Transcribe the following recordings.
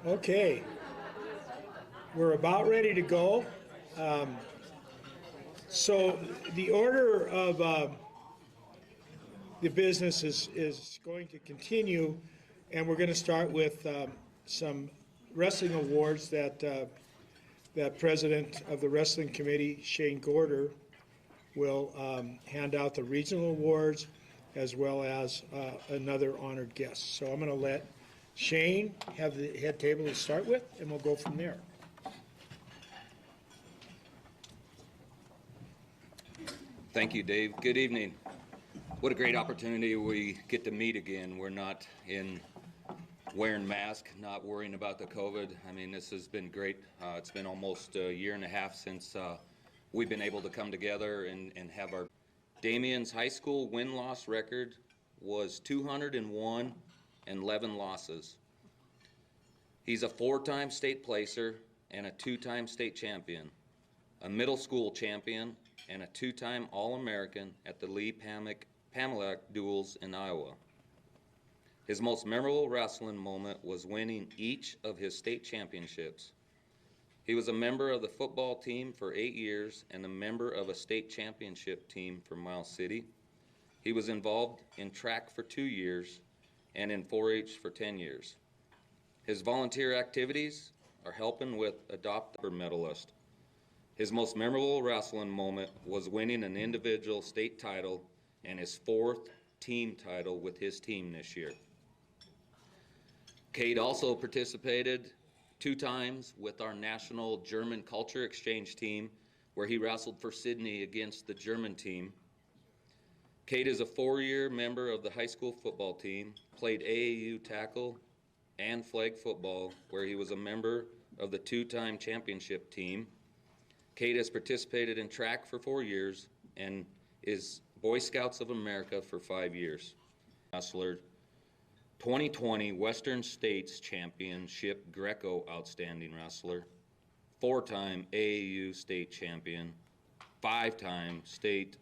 Okay, we're about ready to go. So the order of the business is going to continue, and we're going to start with some wrestling awards that that President of the Wrestling Committee, Shane Gorder, will hand out the regional awards as well as another honored guest. So I'm going to let Shane have the head table to start with, and we'll go from there. Thank you, Dave. Good evening. What a great opportunity we get to meet again. We're not in wearing masks, not worrying about the COVID. I mean, this has been great. It's been almost a year and a half since we've been able to come together and have our... Damien's high school win-loss record was 201 and 11 losses. He's a 4-time state placer and a 2-time state champion, a middle school champion, and a 2-time All-American at the Lee Pamelac duels in Iowa. His most memorable wrestling moment was winning each of his state championships. He was a member of the football team for 8 years and a member of a state championship team for Miles City. He was involved in track for 2 years and in 4-H for 10 years. His volunteer activities are helping with Adopt a Medalist. His most memorable wrestling moment was winning an individual state title and his 4th team title with his team this year. Cade also participated 2 times with our national German culture exchange team, where he wrestled for Sydney against the German team. Cade is a 4-year member of the high school football team, played AAU tackle and flag football, where he was a member of the 2-time championship team. Cade has participated in track for 4 years and is Boy Scouts of America for 5 years. Wrestler, 2020 Western States Championship Greco Outstanding Wrestler, 4-time AAU State Champion, 5-time State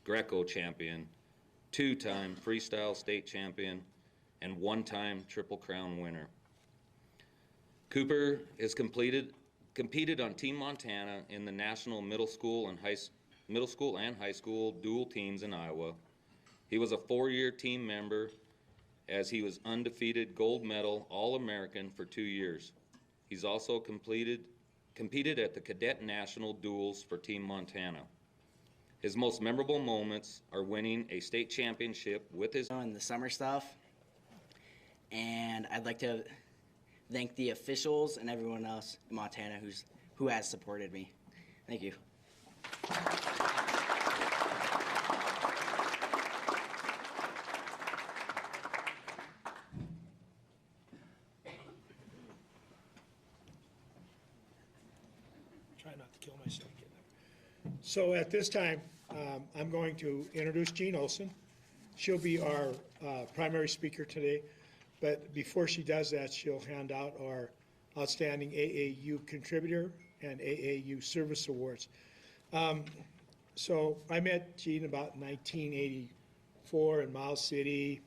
Greco Champion, 2-time Freestyle State Champion, and 1-time Triple Crown winner. Cooper has competed on Team Montana in the national middle school and high school dual teams in Iowa. He was a 4-year team member as he was undefeated gold medal All-American for 2 years. He's also competed at the Cadet National Duels for Team Montana. His most memorable moments are winning a state championship with his... ...in the summer stuff, and I'd like to thank the officials and everyone else in Montana who has supported me. Thank you. Try not to kill myself getting there. So at this time, I'm going to introduce Jean Olson. She'll be our primary speaker today, but before she does that, she'll hand out our Outstanding AAU Contributor and AAU Service Awards. So I met Jean about 1984 in Miles City.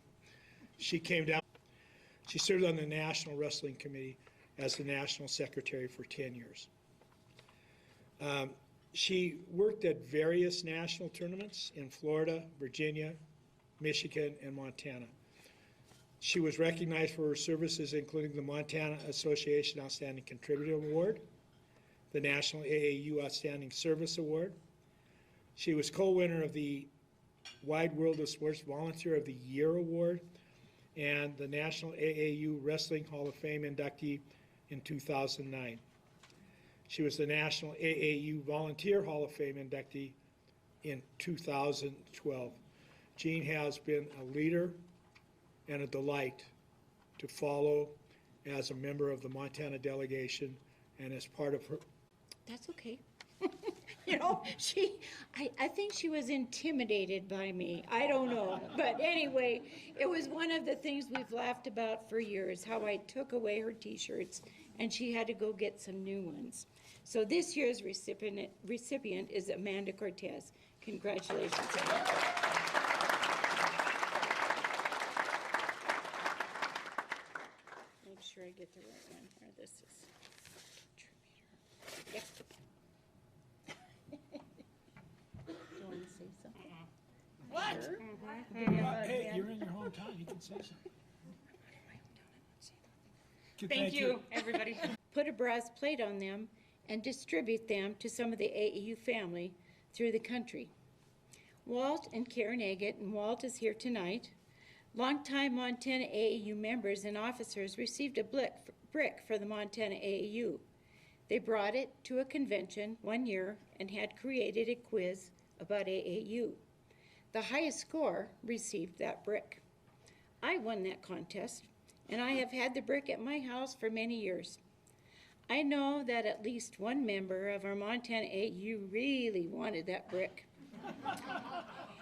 She came down. She served on the National Wrestling Committee as the National Secretary for 10 years. She worked at various national tournaments in Florida, Virginia, Michigan, and Montana. She was recognized for her services, including the Montana Association Outstanding Contributor Award, the National AAU Outstanding Service Award. She was co-winner of the Wide World of Sports Volunteer of the Year Award and the National AAU Wrestling Hall of Fame inductee in 2009. She was the National AAU Volunteer Hall of Fame inductee in 2012. Jean has been a leader and a delight to follow as a member of the Montana delegation and as part of her. That's okay. You know, I think she was intimidated by me. I don't know. But anyway, it was one of the things we've laughed about for years, how I took away her T-shirts and she had to go get some new ones. So this year's recipient is Amanda Cortez. Congratulations, Amanda. Make sure I get the right one here. This is contributor. Yep. Do you want to say something? What? Sure. Hey, you're in your hometown, you can say something. Thank you, everybody. Put a brass plate on them and distribute them to some of the AAU family through the country. Walt and Karen Agate, and Walt is here tonight. Longtime Montana AAU members and officers received a brick for the Montana AAU. They brought it to a convention one year and had created a quiz about AAU. The highest score received that brick. I won that contest, and I have had the brick at my house for many years. I know that at least one member of our Montana AAU really wanted that brick.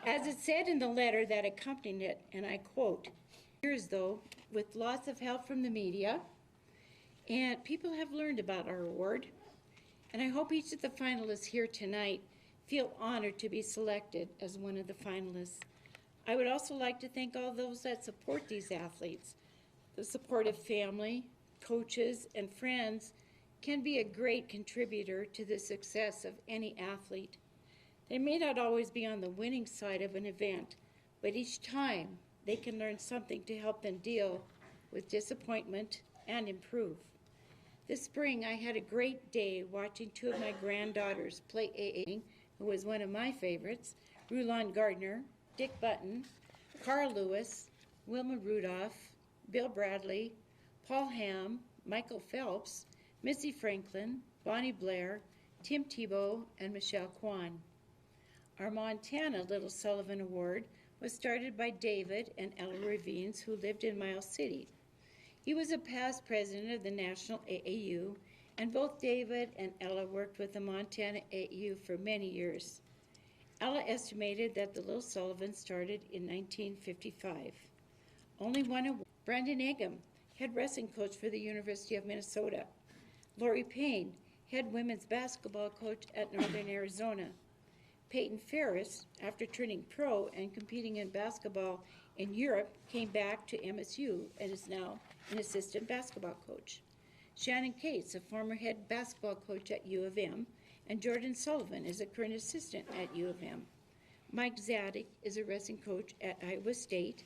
As it said in the letter that accompanied it, and I quote, "Years though, with lots of help from the media, and people have learned about our award, and I hope each of the finalists here tonight feel honored to be selected as one of the finalists. I would also like to thank all those that support these athletes. The supportive family, coaches, and friends can be a great contributor to the success of any athlete. They may not always be on the winning side of an event, but each time they can learn something to help them deal with disappointment and improve. This spring, I had a great day watching two of my granddaughters play AA, who was one of my favorites, Rulon Gardner, Dick Button, Carl Lewis, Wilma Rudolph, Bill Bradley, Paul Ham, Michael Phelps, Missy Franklin, Bonnie Blair, Tim Tebow, and Michelle Kwan. Our Montana Little Sullivan Award was started by David and Ella Ravines, who lived in Miles City. He was a past president of the National AAU, and both David and Ella worked with the Montana AAU for many years. Ella estimated that the Little Sullivan started in 1955. Only one award. Brandon Eggum, head wrestling coach for the University of Minnesota. Lori Payne, head women's basketball coach at Northern Arizona. Peyton Ferris, after turning pro and competing in basketball in Europe, came back to MSU and is now an assistant basketball coach. Shannon Cates, a former head basketball coach at U of M, and Jordan Sullivan is a current assistant at U of M. Mike Zadig is a wrestling coach at Iowa State,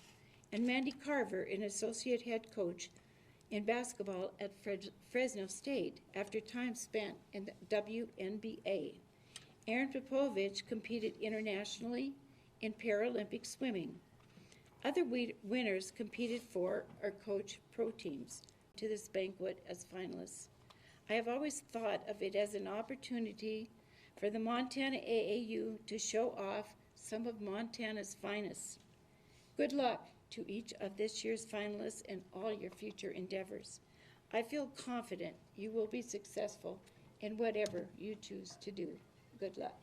and Mandy Carver, an associate head coach in basketball at Fresno State after time spent in the WNBA. Aaron Popovich competed internationally in Paralympic swimming. Other winners competed for or coached pro teams to this banquet as finalists. I have always thought of it as an opportunity for the Montana AAU to show off some of Montana's finest. Good luck to each of this year's finalists and all your future endeavors. I feel confident you will be successful in whatever you choose to do. Good luck.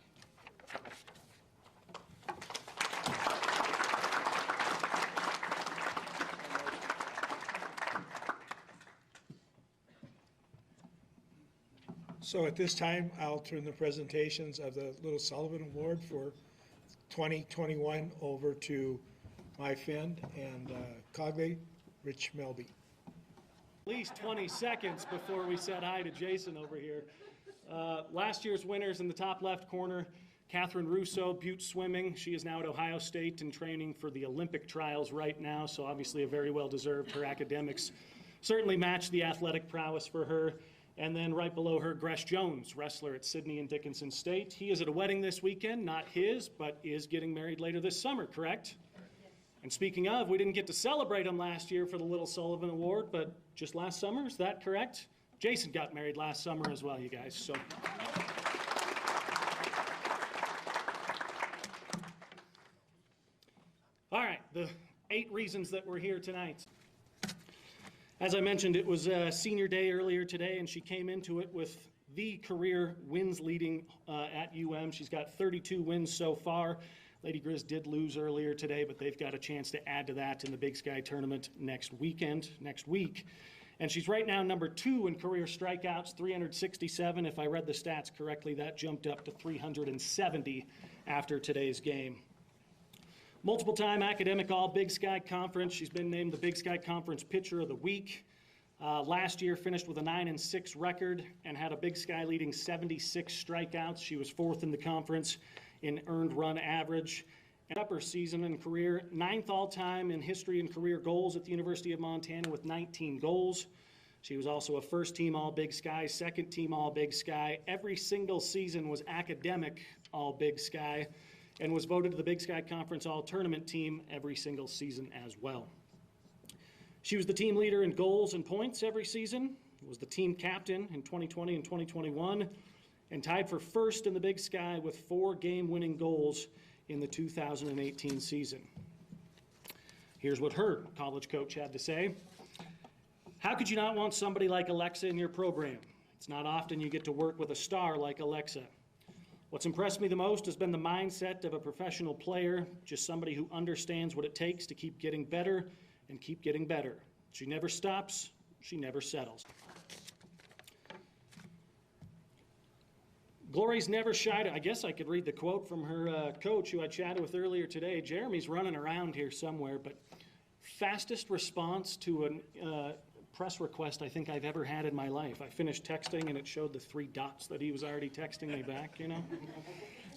So at this time, I'll turn the presentations of the Little Sullivan Award for 2021 over to my friend and colleague, Rich Melby. At least 20 seconds before we said hi to Jason over here. Last year's winners in the top left corner, Catherine Russo, Butte Swimming. She is now at Ohio State and training for the Olympic trials right now, so obviously a very well-deserved. Her academics certainly match the athletic prowess for her. And then right below her, Gresh Jones, wrestler at Sidney and Dickinson State. He is at a wedding this weekend, not his, but is getting married later this summer, correct? And speaking of, we didn't get to celebrate him last year for the Little Sullivan Award, but just last summer, is that correct? Jason got married last summer as well, you guys, so. All right, the 8 reasons that we're here tonight. As I mentioned, it was senior day earlier today, and she came into it with the career wins leading at UM. She's got 32 wins so far. Lady Grizz did lose earlier today, but they've got a chance to add to that in the Big Sky tournament next week. And she's right now number 2 in career strikeouts, 367. If I read the stats correctly, that jumped up to 370 after today's game. Multiple-time academic All-Big Sky Conference. She's been named the Big Sky Conference Pitcher of the Week. Last year finished with a 9-6 record and had a Big Sky leading 76 strikeouts. She was 4th in the conference in earned run average. And upper season in career, 9th all-time in history and career goals at the University of Montana with 19 goals. She was also a first-team All-Big Sky, second-team All-Big Sky. Every single season was academic All-Big Sky and was voted to the Big Sky Conference All-Tournament team every single season as well. She was the team leader in goals and points every season, was the team captain in 2020 and 2021, and tied for first in the Big Sky with 4 game-winning goals in the 2018 season. Here's what her college coach had to say. How could you not want somebody like Alexa in your program? It's not often you get to work with a star like Alexa. What's impressed me the most has been the mindset of a professional player, just somebody who understands what it takes to keep getting better and keep getting better. She never stops, she never settles. Glory's never shied. I guess I could read the quote from her coach who I chatted with earlier today. Jeremy's running around here somewhere, but fastest response to a press request I think I've ever had in my life. I finished texting and it showed the 3 dots that he was already texting me back, you know.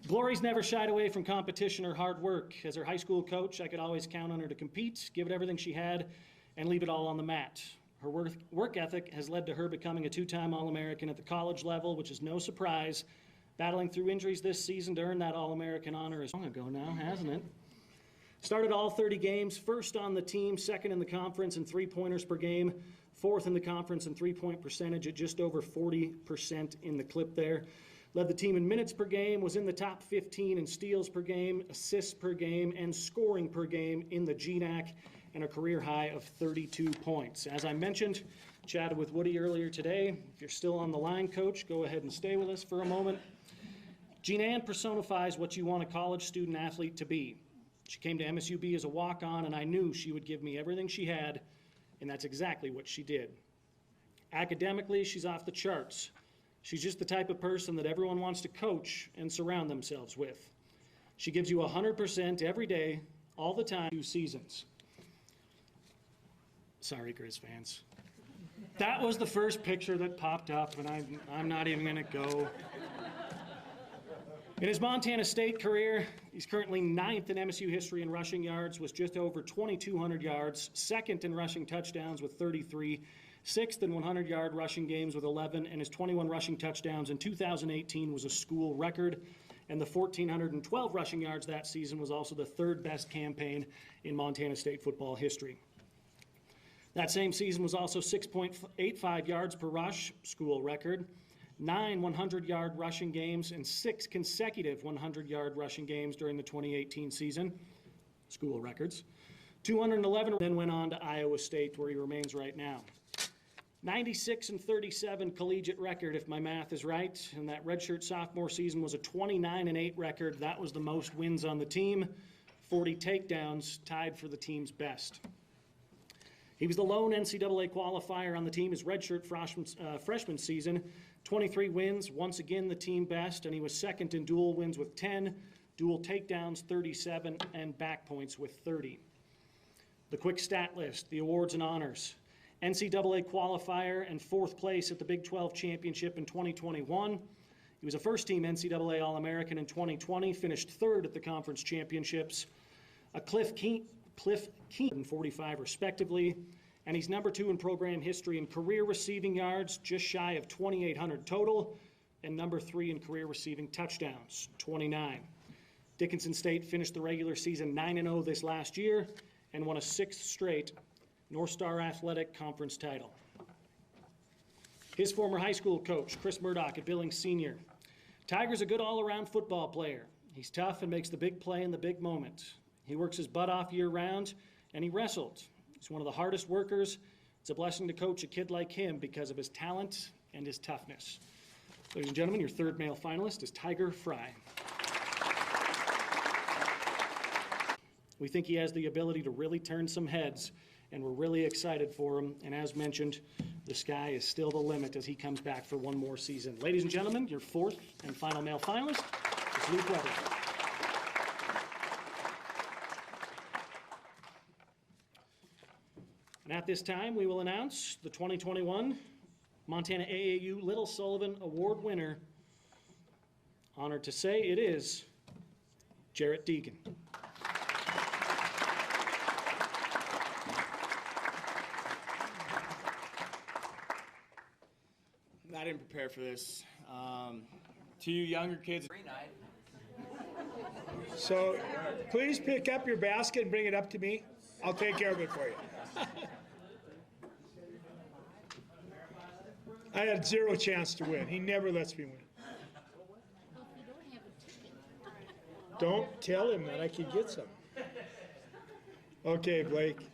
Glory's never shied away from competition or hard work. As her high school coach, I could always count on her to compete, give it everything she had, and leave it all on the mat. Her work ethic has led to her becoming a 2-time All-American at the college level, which is no surprise. Battling through injuries this season to earn that All-American honor is long ago now, hasn't it? Started all 30 games, first on the team, second in the conference in 3-pointers per game, 4th in the conference in 3-point percentage at just over 40% in the clip there. Led the team in minutes per game, was in the top 15 in steals per game, assists per game, and scoring per game in the GNAC, and a career high of 32 points. As I mentioned, chatted with Woody earlier today. If you're still on the line, Coach, go ahead and stay with us for a moment. Jean Ann personifies what you want a college student athlete to be. She came to MSUB as a walk-on, and I knew she would give me everything she had, and that's exactly what she did. Academically, she's off the charts. She's just the type of person that everyone wants to coach and surround themselves with. She gives you 100% every day, all the time, 2 seasons. Sorry, Grizz fans. That was the first picture that popped up, and I'm not even going to go. In his Montana State career, he's currently 9th in MSU history in rushing yards with just over 2,200 yards, 2nd in rushing touchdowns with 33, 6th in 100-yard rushing games with 11, and his 21 rushing touchdowns in 2018 was a school record. And the 1,412 rushing yards that season was also the 3rd best campaign in Montana State football history. That same season was also 6.85 yards per rush, school record, 9 100-yard rushing games, and 6 consecutive 100-yard rushing games during the 2018 season, school records. 211 then went on to Iowa State, where he remains right now. 96-37 collegiate record, if my math is right, and that redshirt sophomore season was a 29-8 record. That was the most wins on the team, 40 takedowns, tied for the team's best. He was the lone NCAA qualifier on the team his redshirt freshman season, 23 wins, once again the team best, and he was 2nd in dual wins with 10, dual takedowns 37, and back points with 30. The quick stat list, the awards and honors. NCAA qualifier and 4th place at the Big 12 Championship in 2021. He was a first-team NCAA All-American in 2020, finished 3rd at the conference championships. A Cliff Keen and 45 respectively, and he's number 2 in program history in career receiving yards, just shy of 2,800 total, and number 3 in career receiving touchdowns, 29. Dickinson State finished the regular season 9-0 this last year and won a 6th straight North Star Athletic Conference title. His former high school coach, Chris Murdoch at Billings Senior. Tiger's a good all-around football player. He's tough and makes the big play in the big moment. He works his butt off year-round, and he wrestled. He's one of the hardest workers. It's a blessing to coach a kid like him because of his talent and his toughness. Ladies and gentlemen, your 3rd male finalist is Tiger Fry. We think he has the ability to really turn some heads, and we're really excited for him. And as mentioned, the sky is still the limit as he comes back for one more season. Ladies and gentlemen, your fourth and final male finalist is Luke Weber. And at this time, we will announce the 2021 Montana AAU Little Sullivan Award winner. Honored to say it is Jarrett Deegan. I didn't prepare for this. To you younger kids, So please pick up your basket and bring it up to me. I'll take care of it for you. I had zero chance to win. He never lets me win. Don't tell him that I could get some. Okay, Blake.